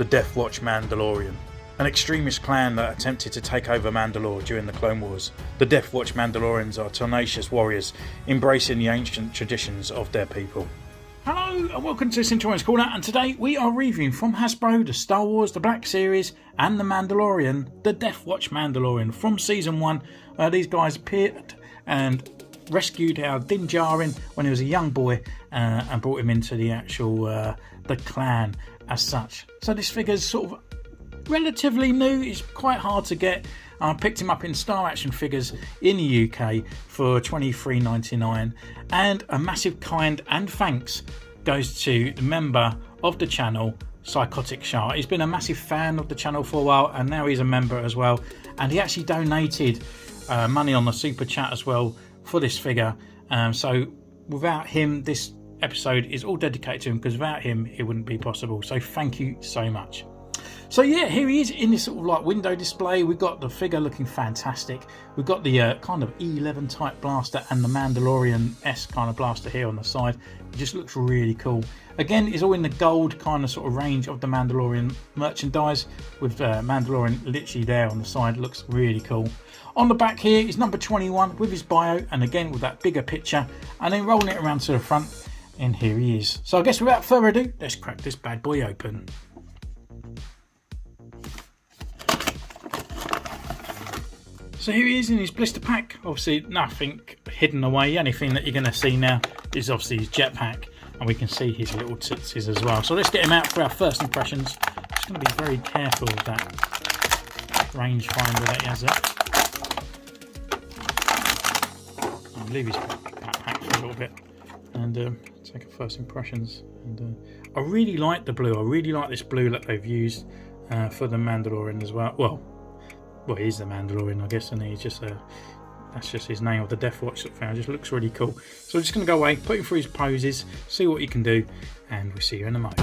the Death Watch Mandalorian. An extremist clan that attempted to take over Mandalore during the Clone Wars. The Death Watch Mandalorians are tenacious warriors, embracing the ancient traditions of their people. Hello and welcome to Centurions Corner, and today we are reviewing from Hasbro the Star Wars, the Black Series and the Mandalorian, the Death Watch Mandalorian from Season 1. These guys appeared and rescued our Din Djarin when he was a young boy and brought him into the actual the clan as such. So this figure's sort of relatively new. It's quite hard to get. I picked him up in Star Action Figures in the UK for $23.99, and a massive kind and thanks goes to the member of the channel, Psychotic Shark. He's been a massive fan of the channel for a while, and now he's a member as well, and he actually donated money on the super chat as well for this figure. So without him, this episode is all dedicated to him, because without him it wouldn't be possible. So thank you so much. So yeah, here he is in this sort of like window display. We've got the figure looking fantastic. We've got the kind of E11 type blaster and the Mandalorian-esque kind of blaster here on the side. It just looks really cool. Again, it's all in the gold kind of sort of range of the Mandalorian merchandise, with Mandalorian literally there on the side. Looks really cool. On the back here is number 21 with his bio, and again with that bigger picture, and then rolling it around to the front, and here he is. So I guess without further ado, let's crack this bad boy open. So here he is in his blister pack. Obviously nothing hidden away. The only thing that you're going to see now is obviously his jetpack, and we can see his little tootsies as well. So let's get him out for our first impressions. Just going to be very careful with that rangefinder that he has there. I'll leave his backpack for a little bit and take our first impressions. And I really like the blue. I really like this blue that they've used for the Mandalorian as well. Well, he's the Mandalorian, I guess, and he's just that's just his name of the Death Watch that found. Just looks really cool. So we're just going to go away, put him through his poses, see what he can do, and we'll see you in a moment.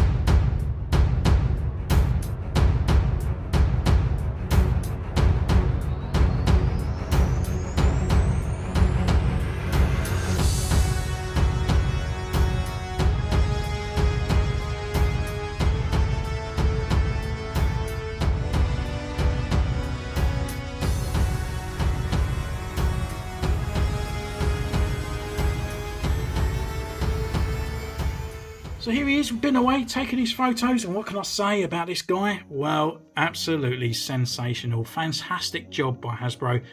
So here he is, we've been away, taking his photos, and what can I say about this guy? Well, absolutely sensational. Fantastic job by Hasbro.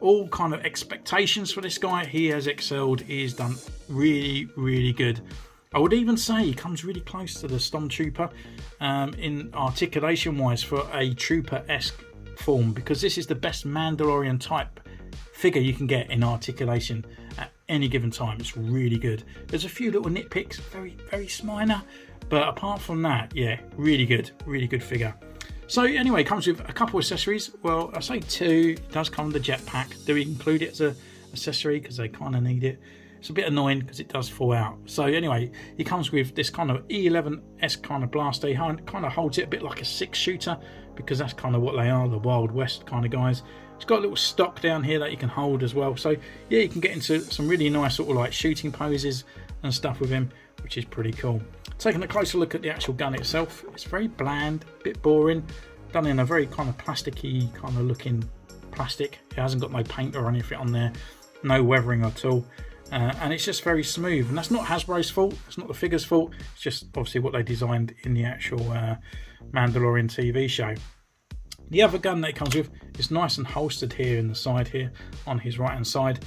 All kind of expectations for this guy. He has excelled. He has done really, really good. I would even say he comes really close to the Stormtrooper in articulation wise for a Trooper-esque form, because this is the best Mandalorian type figure you can get in articulation at any given time. It's really good. There's a few little nitpicks, very, very minor, but apart from that, yeah, really good figure. So anyway, it comes with a couple of accessories. Well, I say two. It does come with the jetpack. Do we include it as an accessory because they kind of need it? It's a bit annoying because it does fall out. So anyway, he comes with this kind of E11-esque kind of blaster. He kind of holds it a bit like a 6-shooter, because that's kind of what they are, the Wild West kind of guys. It's got a little stock down here that you can hold as well. So yeah, you can get into some really nice sort of like shooting poses and stuff with him, which is pretty cool. Taking a closer look at the actual gun itself, it's very bland, a bit boring, done in a very kind of plasticky kind of looking plastic. It hasn't got no paint or anything on there, no weathering at all. And it's just very smooth, and that's not Hasbro's fault, it's not the figure's fault, it's just obviously what they designed in the actual Mandalorian TV show. The other gun that it comes with is nice and holstered here in the side here on his right hand side.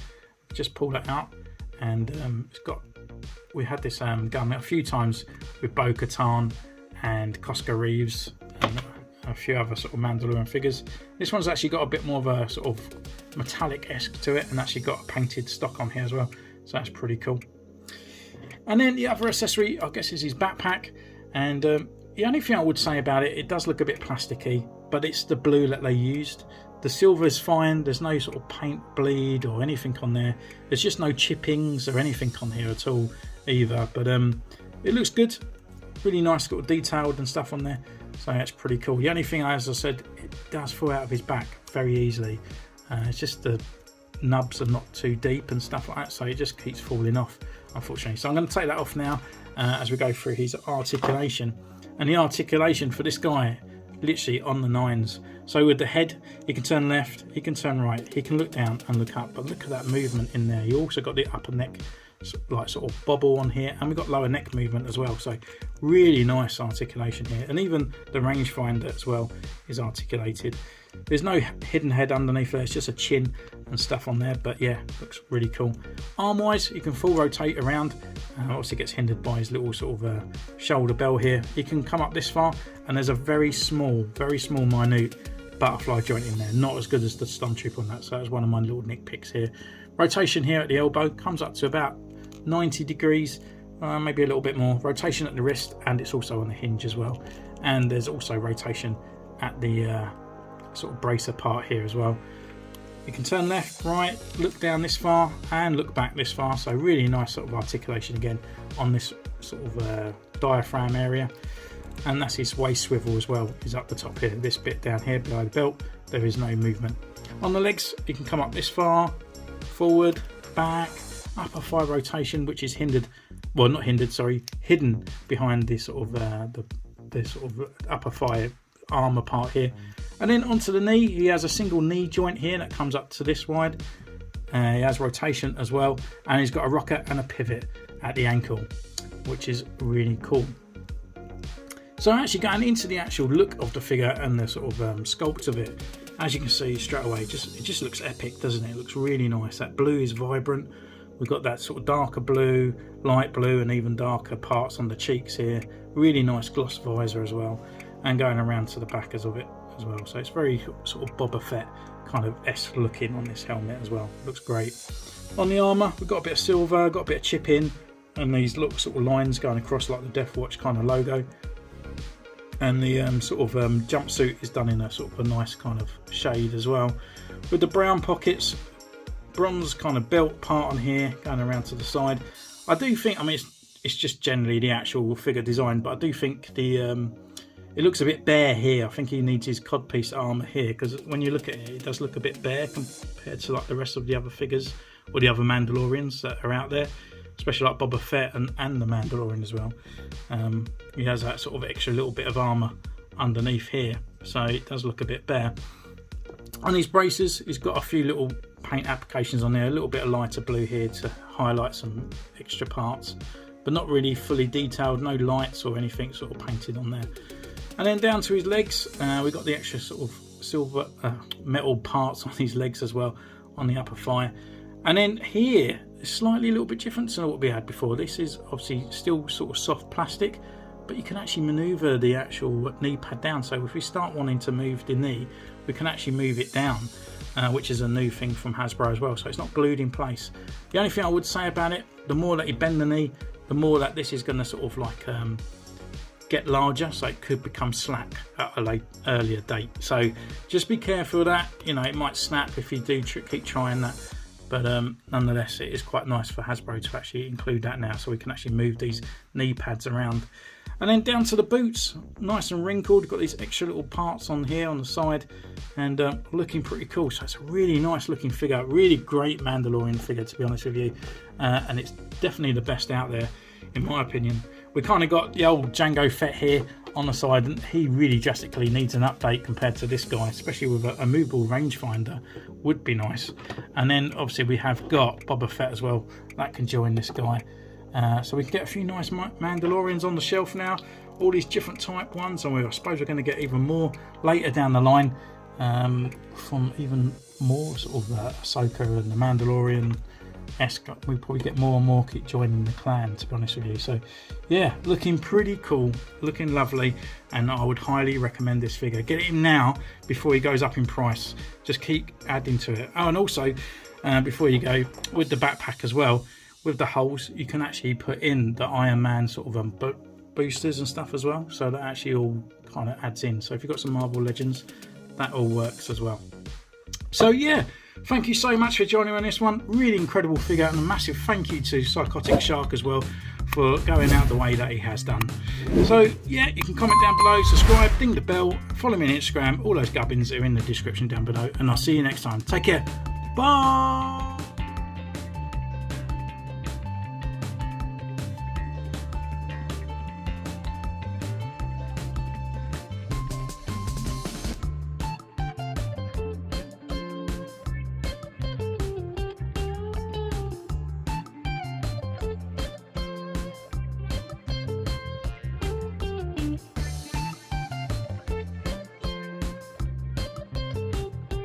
Just pull that out, and it's got, we had this gun a few times with Bo-Katan and Cosca Reeves and a few other sort of Mandalorian figures. This one's actually got a bit more of a sort of metallic-esque to it, and actually got a painted stock on here as well, so that's pretty cool. And then the other accessory, I guess, is his backpack, and the only thing I would say about it, it does look a bit plasticky, but it's the blue that they used. The silver is fine, there's no sort of paint bleed or anything on there. There's just no chippings or anything on here at all either, but it looks good. Really nice, sort of detailed and stuff on there, so that's pretty cool. The only thing, as I said, it does fall out of his back very easily. It's just the nubs are not too deep and stuff like that, so it just keeps falling off, unfortunately. So I'm going to take that off now as we go through his articulation. And the articulation for this guy literally on the nines. So with the head, he can turn left, he can turn right, he can look down and look up. But look at that movement in there. You also got the upper neck, like sort of bobble on here, and we've got lower neck movement as well. So really nice articulation here, and even the rangefinder as well is articulated. There's no hidden head underneath there, it's just a chin and stuff on there, but yeah, looks really cool. Arm wise, you can full rotate around, obviously gets hindered by his little sort of shoulder bell here. You can come up this far, and there's a very small minute butterfly joint in there, not as good as the Stormtrooper on that, so that's one of my little nitpicks here. Rotation here at the elbow comes up to about 90 degrees, maybe a little bit more. Rotation at the wrist, and it's also on the hinge as well, and there's also rotation at the sort of bracer part here as well. You can turn left, right, look down this far and look back this far, so really nice sort of articulation again on this sort of diaphragm area. And that's his waist swivel as well, is up the top here. This bit down here below the belt, there is no movement. On the legs, you can come up this far, forward, back, upper thigh rotation, which is hindered, well not hindered, sorry, hidden behind this sort of the sort of upper thigh armor part here. And then onto the knee, he has a single knee joint here that comes up to this wide. He has rotation as well, and he's got a rocker and a pivot at the ankle, which is really cool. So actually going into the actual look of the figure and the sort of sculpt of it, as you can see straight away, it just looks epic, doesn't it? It looks really nice. That blue is vibrant. We've got that sort of darker blue, light blue, and even darker parts on the cheeks here. Really nice gloss visor as well, and going around to the backers of it as well. So it's very sort of Boba Fett kind of esque looking on this helmet as well. Looks great. On the armour, we've got a bit of silver, got a bit of chip in, and these little sort of lines going across like the Death Watch kind of logo. And the sort of jumpsuit is done in a sort of a nice kind of shade as well, with the brown pockets, bronze kind of belt part on here going around to the side. I do think, I mean, it's just generally the actual figure design, but I do think the it looks a bit bare here. I think he needs his codpiece armor here, because when you look at it, it does look a bit bare compared to like the rest of the other figures or the other Mandalorians that are out there, especially like Boba Fett and the Mandalorian as well. He has that sort of extra little bit of armor underneath here, so it does look a bit bare. On his braces, he's got a few little paint applications on there, a little bit of lighter blue here to highlight some extra parts, but not really fully detailed, no lights or anything sort of painted on there. And then down to his legs, we've got the extra sort of silver metal parts on his legs as well, on the upper thigh. And then here, it's slightly a little bit different to what we had before. This is obviously still sort of soft plastic, but you can actually maneuver the actual knee pad down. So if we start wanting to move the knee, we can actually move it down, which is a new thing from Hasbro as well. So it's not glued in place. The only thing I would say about it, the more that you bend the knee, the more that this is going to sort of like get larger, so it could become slack at a earlier date. So just be careful of that. You know, it might snap if you do keep trying that. But nonetheless, it is quite nice for Hasbro to actually include that now, so we can actually move these knee pads around. And then down to the boots, nice and wrinkled. Got these extra little parts on here on the side, and looking pretty cool. So it's a really nice looking figure, really great Mandalorian figure, to be honest with you. And it's definitely the best out there, in my opinion. We kind of got the old Jango Fett here on the side, and he really drastically needs an update compared to this guy, especially with a movable rangefinder. Would be nice. And then obviously we have got Boba Fett as well, that can join this guy. So we can get a few nice Mandalorians on the shelf now, all these different type ones, and I suppose we're going to get even more later down the line, from even more sort of Ahsoka and the Mandalorian. We probably get more and more keep joining the clan, to be honest with you. So yeah, looking pretty cool, looking lovely, and I would highly recommend this figure. Get it in now before he goes up in price. Just keep adding to it. Oh, and also before you go, with the backpack as well, with the holes, you can actually put in the Iron Man sort of boosters and stuff as well, so that actually all kind of adds in. So if you've got some Marvel Legends, that all works as well. So yeah, thank you so much for joining me on this one. Really incredible figure, and a massive thank you to Psychotic Shark as well for going out the way that he has done. So yeah, you can comment down below, subscribe, ding the bell, follow me on Instagram. All those gubbins are in the description down below, and I'll see you next time. Take care. Bye.